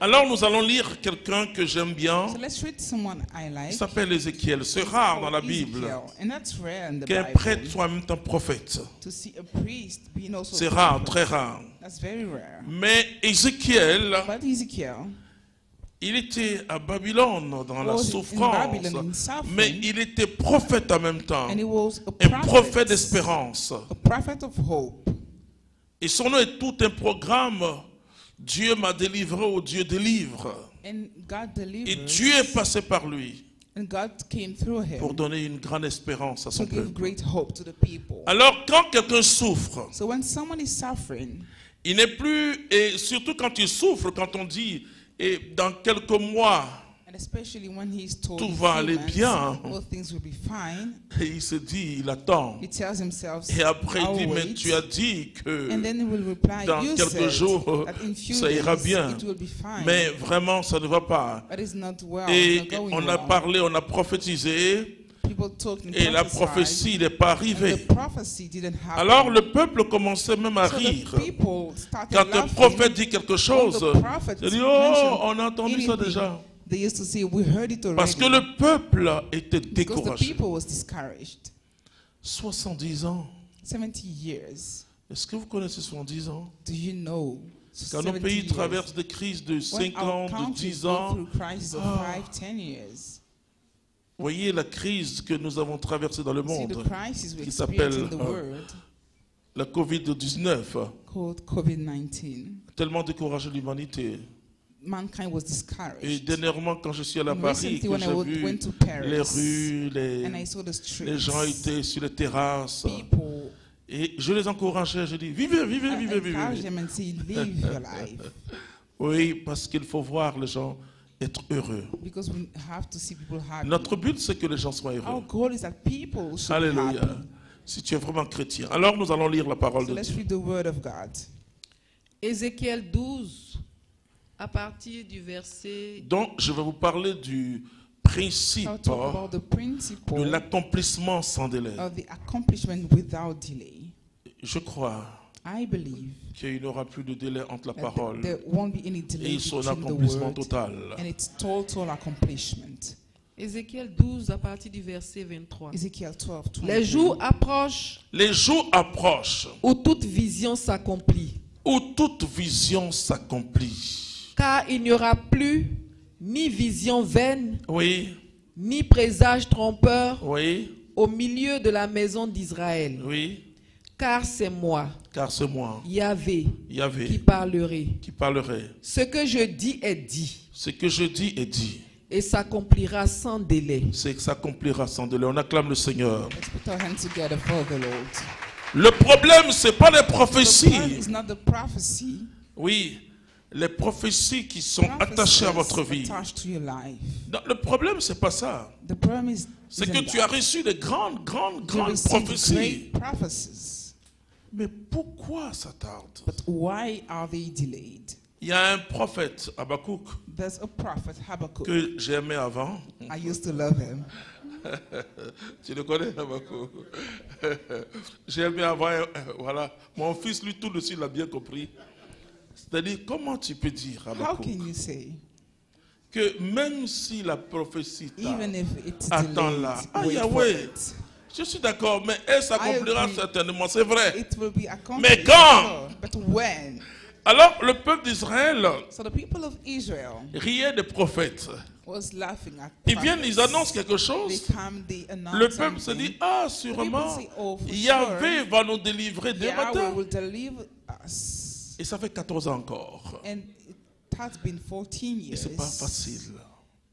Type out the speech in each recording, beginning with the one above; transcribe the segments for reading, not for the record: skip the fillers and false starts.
Alors nous allons lire quelqu'un que j'aime bien. So let's read someone I Il like. s'appelle Ézéchiel. C'est rare dans la Bible Ezekiel, and that's rare in the qu'un Bible, prêtre soit en même temps prophète. to see a priest being also C'est a rare, prophet. très rare. That's very rare. Mais Ézéchiel, But Ezekiel il était à Babylone dans la was in souffrance, Babylon in suffering, mais il était prophète en même temps. and he was Un prophète d'espérance. a prophet of hope. Et son nom est tout un programme. Dieu m'a délivré, ou Dieu délivre. And God Et delivered, Dieu est passé par lui and God came through him pour donner une grande espérance à son to give peuple. great hope to the people. Alors quand quelqu'un souffre, So when someone is suffering, il n'est plus, et surtout quand il souffre, quand on dit, et dans quelques mois, and especially when he's told tout in va few aller months, bien. all things will be fine, et il se dit, il attend. he tells himself, Et après il I'll dit, mais wait. tu as dit que And then he will reply, dans you quelques said jours, that in few ça ira days bien. it will be fine. Mais vraiment, ça ne va pas. But it's not well, Et not going on a well. parlé, on a prophétisé, People talked and et la prophesied, prophétie n'est pas and arrivée. the prophecy didn't happen. Alors le peuple commençait même à So the rire. people started Quand un laughing. prophète dit quelque chose, When the prophet il dit, mentioned oh, on a entendu ça anything, déjà. They used to say, we heard it already. Parce que le peuple était Because the découragé. people was discouraged. 70 ans. 70 years. Est-ce que vous connaissez 70 ans? Do you know? Quand nos 70 pays years. traversent des crises de When 5 our ans, de countries 10 go ans, through crisis of 5, 10 years. voyez la crise que nous avons traversée dans le See monde, the crisis we qui experience s'appelle in the world la Covid-19, called COVID-19. tellement découragé l'humanité. Mankind was Et discouraged. dernièrement, quand je suis allé à And Paris, recently que when I j'ai vu went to Paris, les rues, and I saw the les streets, gens étaient sur les terrasses, people, et je les encourageais, je dis, vivez, vivez, I vivez, vivez. encourage them and say, live your life. Oui, parce qu'il faut voir les gens être heureux. Because we have to see people happy. Notre but, c'est que les gens soient Our heureux. goal is that people should be Alléluia. happy. Si tu es vraiment chrétien. Alors nous allons lire la parole So de let's Dieu. read the word of God. Ézéchiel 12, à partir du verset... Donc, je vais vous parler du I'll principe talk about the de principle l'accomplissement sans délai. of the accomplishment without delay. Je crois I believe qu'il n'y aura plus de délai entre la that parole there won't be any et delay son between the accomplissement word total. and its total accomplishment. Ézéchiel 12, à partir du verset 23. Ezekiel 12, 23. Les jours approchent Les jours approchent où toute vision s'accomplit, où toute vision s'accomplit. car il n'y aura plus ni vision vaine, Oui, ni présage trompeur oui, au milieu de la maison d'Israël. oui, Car c'est moi, car c'est moi, Yahvé, qui Yahvé, parlerai. qui parlerai. Ce que je dis est dit Ce que je dis est dit. et s'accomplira sans délai. C'est que s'accomplira sans délai. On acclame le Seigneur. Let's put our hands together for the Lord. Le problème, ce n'est pas les The problem prophéties. is not the prophecy. Oui, les prophéties qui sont attachées à votre vie. Attached to your life. Non, le problème, ce n'est pas ça. The problem is C'est que tu as reçu de grandes prophéties. great prophecies. Mais pourquoi ça tarde? But why are they delayed? Il y a un prophète, Habakkuk, There's a prophet, Habakkuk. que j'aimais avant. I used to love him. Tu le connais, Habakkuk? J'aimais avant, voilà. Mon fils, lui, tout de suite, l'a bien compris. C'est-à-dire, comment tu peux dire, How Habakkuk, can you say, que même si la prophétie tarde, even if it's attends delayed, là. Ah, wait for Yahweh. it. Je suis d'accord, mais elle s'accomplira agree. certainement, c'est vrai. It will be accomplished. Mais quand? sure, But when? Alors, le peuple d'Israël So the people of Israel riait des prophètes. was laughing at Ils viennent, ils prophets. annoncent quelque They chose. come, they announce Le peuple se something. dit, ah, sûrement, say, oh, for Yahvé va nous délivrer dès Yahweh matin. will deliver us. Et ça fait 14 ans encore. And it has been 14 Et years. c'est pas facile.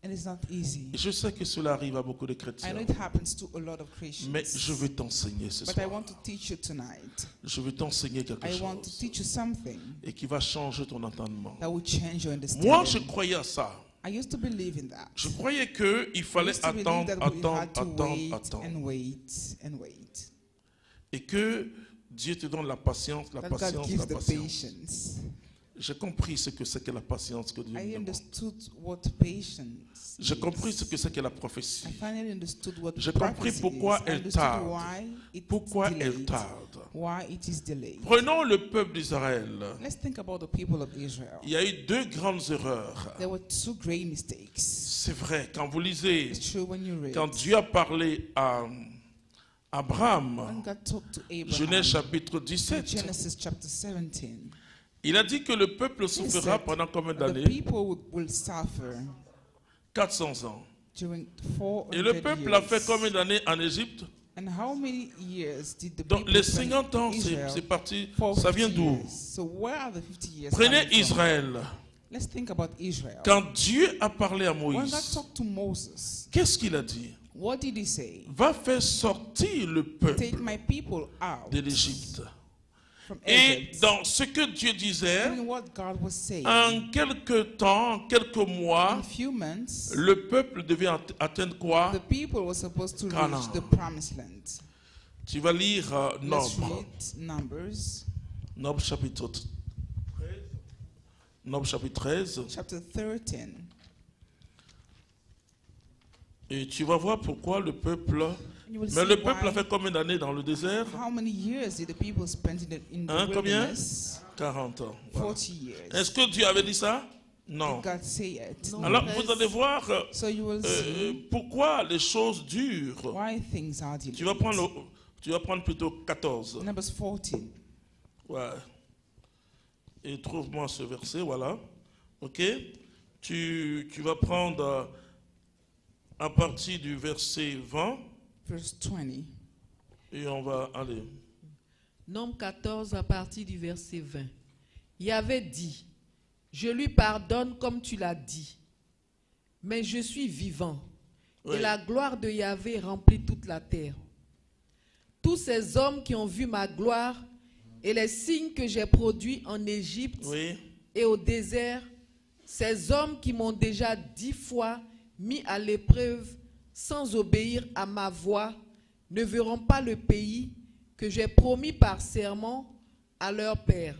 And it's not easy. Et je sais que cela arrive à beaucoup de I chrétiens. know it happens to a lot of Christians. Mais je veux t'enseigner ce But I soir. want to teach you tonight. Je veux t'enseigner quelque I want to chose. teach you something Et qui va changer ton entendement. that will change your understanding. Moi, je croyais à ça. I used to believe in that. Je croyais qu'il I fallait used to believe attendre, that we attendre, had to attendre, wait attendre. and wait and wait. Et que Dieu te donne la patience, la That God patience, gives la the patience. patience. J'ai compris ce que c'est que la patience que Dieu I me demande. understood what patience J'ai is. compris ce que c'est que la prophétie. I finally understood what J'ai compris prophecy pourquoi is. I elle understood tarde. why it's Pourquoi elle delayed. tarde? Why it is delayed. Prenons le peuple d'Israël. Let's think about the people of Israel. Il y a eu deux grandes erreurs. There were two great mistakes. C'est vrai, quand vous lisez, It's true when you read. quand Dieu a parlé à Abraham, When God talked to Abraham, Genèse chapitre in 17, Genesis chapter 17, il a dit que le peuple he souffrira said pendant combien that the d'années? people will suffer 400 ans. during 400 Et le peuple a fait years. combien d'années en Égypte? And how many years did the Donc people les spend 50 ans, in Israel? c'est parti, For ça vient 50 d'où? years. So where are the 50 years Prenez coming from? Israël. Let's think about Israel. Quand Dieu a parlé à When God Moïse, talked to Moses, qu'est-ce qu'il a dit? what did he say? Va faire sortir le Take peuple my people out de l'Égypte. from Et Egypt. dans ce que Dieu disait, And what God was saying, en quelques temps, quelques in mois, a few months, le peuple devait atteindre quoi? the people were supposed to Canaan. reach the promised land. Tu vas lire Let's Nombre. read Numbers Nombre chapitre 13. Nombre chapitre 13. chapter 13. Et tu vas voir pourquoi le peuple... And you will Mais see le peuple a why- fait combien d'années dans le désert? How many years did the people spend in the Hein, combien? wilderness? 40 ans. Voilà. 40 years. Est-ce que Dieu avait dit ça? Non. Did God say it? Non. Alors vous allez voir So you will see pourquoi les choses durent. why things are delayed. Tu vas prendre plutôt 14. Numbers 14. Ouais. Et trouve-moi ce verset, voilà. Ok? Tu vas prendre à partir du verset 20 Verse 20. et on va aller. Nombre 14 à partir du verset 20. Yahvé dit, je lui pardonne comme tu l'as dit, mais je suis vivant, Oui. et la gloire de Yahvé remplit toute la terre. Tous ces hommes qui ont vu ma gloire et les signes que j'ai produits en Égypte Oui. et au désert, ces hommes qui m'ont déjà 10 fois mis à l'épreuve sans obéir à ma voix, ne verront pas le pays que j'ai promis par serment à leur père.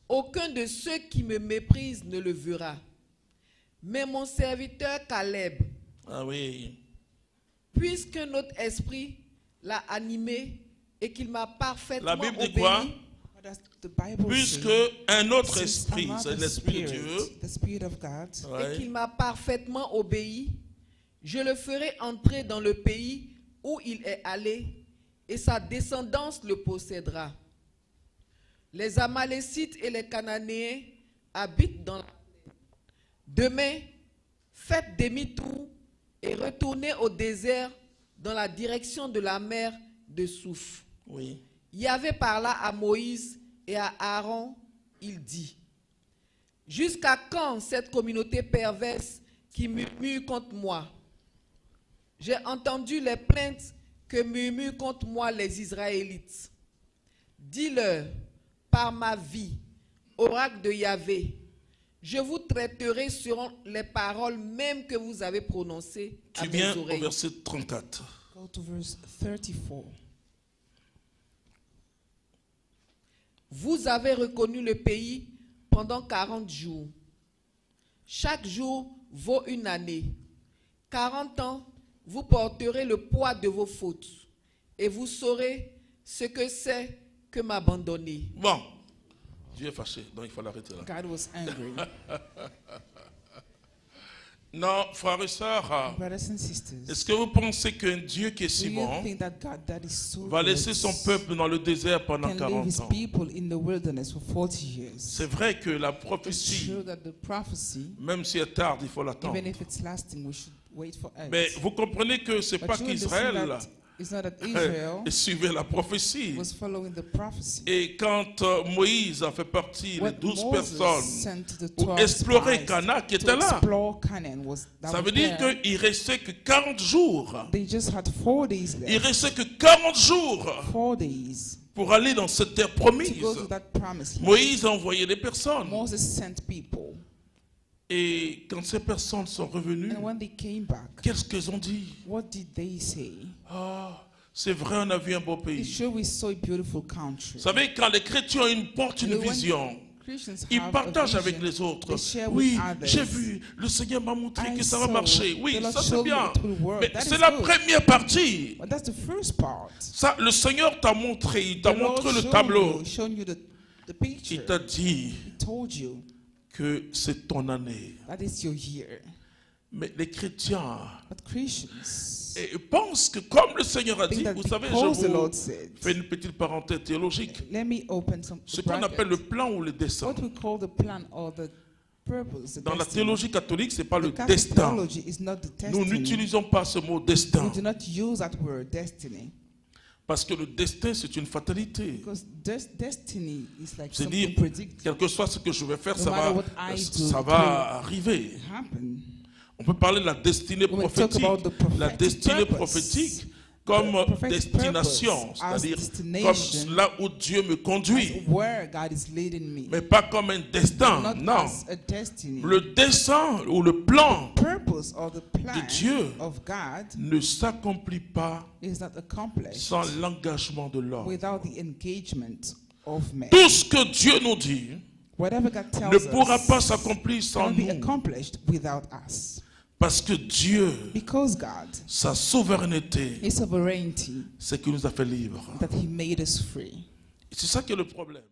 Aucun de ceux qui me méprisent ne le verra. Mais mon serviteur Caleb, Ah oui. puisque notre esprit l'a animé et qu'il m'a parfaitement La Bible dit obéi, quoi? What does the Bible Puisque say? un autre Since esprit, c'est another l'esprit de spirit, Dieu. the Spirit of God, et Ouais. qu'il m'a parfaitement obéi, je le ferai entrer dans le pays où il est allé, et sa descendance le possédera. Les Amalécites et les Cananéens habitent dans la plaine. Demain, faites demi-tour et retournez au désert dans la direction de la mer de Souf. Oui. Yahvé parla à Moïse et à Aaron, il dit, jusqu'à quand cette communauté perverse qui murmure contre moi? J'ai entendu les plaintes que murmurent contre moi les Israélites. Dis-leur, par ma vie, oracle de Yahvé, je vous traiterai selon les paroles même que vous avez prononcées à Tu mes viens au oreilles. verset 34. go to verse 34. Vous avez reconnu le pays pendant 40 jours. Chaque jour vaut une année. 40 ans, vous porterez le poids de vos fautes et vous saurez ce que c'est que m'abandonner. Bon. Dieu est fâché, donc il faut l'arrêter là. God was angry. Non, frères et sœurs, Brothers and sisters, est-ce que vous pensez qu'un Dieu qui est do si you bon think that God that is so va good laisser son peuple dans le désert pendant can leave 40 his ans? people in the wilderness for 40 years? C'est vrai que la It's prophétie, true that the prophecy, même si elle tarde, il faut l'attendre. even if it's lasting, we should wait for it. Mais vous comprenez que c'est But pas you understand qu'Israël that it's not that Israel suivait la prophétie. was following the prophecy. Et quand Moïse a fait partie les What 12 Moses personnes sent the pour 12 explorer spies Canaan qui to étaient là, explore Canaan was that ça was veut dire there. qu'il restait que 40 jours. They just had 4 days Il left. restait que 40 jours 4 days pour aller dans cette terre to promise. go to that promised land. Moïse a envoyé des personnes. Moses sent people. Et quand ces personnes sont revenues, And when they came back, qu'est-ce qu'elles ont dit? what did they say? Ah, c'est vrai, on a vu un beau It's pays. true we saw a beautiful country. Vous savez, quand les chrétiens ont une porte, une And when vision, Christians Ils have partagent a avec vision, les autres. they share Oui, with others. j'ai vu, le Seigneur m'a montré I que ça va saw, marcher. Oui, the Lord ça c'est showed me bien. it will work. Mais That c'est is la good. première partie. But that's the first part. Ça, le Seigneur t'a montré, il t'a The Lord montré le tableau. shown you the Il picture. t'a dit He told you que c'est ton année. that is your year. Mais les chrétiens But Christians pensent que comme le Seigneur a think dit, that vous savez, because je the Lord vous said, fais une petite parenthèse théologique. let me open some Ce qu'on appelle le brackets. plan ou le destin. What we call the plan or the purpose, the Dans la destiny. théologie catholique, c'est pas The le Catholic destin. theology is not the Nous destiny. n'utilisons pas ce mot destin. We do not use that word destiny Parce que le destin, c'est une fatalité. because destiny is like C'est something dire, predicted quel que soit ce que je vais faire, No ça matter va, what I do, ça it va arriver. to happen. On peut parler de la destinée We will talk prophétique. about the prophetic La destinée purpose. prophétique comme The prophetic destination, purpose as c'est-à-dire destination, comme là où Dieu me conduit, That's where God is leading me. mais pas comme un destin. Not Non. as a destiny. Le dessein ou le plan Purpose or the plan de Dieu of God ne s'accomplit pas is not accomplished sans l'engagement de l'homme. without the engagement of man. Tout ce que Dieu nous dit Whatever God tells ne pourra us pas s'accomplir sans cannot be nous. accomplished without us. Parce que Dieu, Because God, sa souveraineté, His sovereignty, c'est qu'il nous a fait libres. that He made us free. Et c'est ça qui est le problème.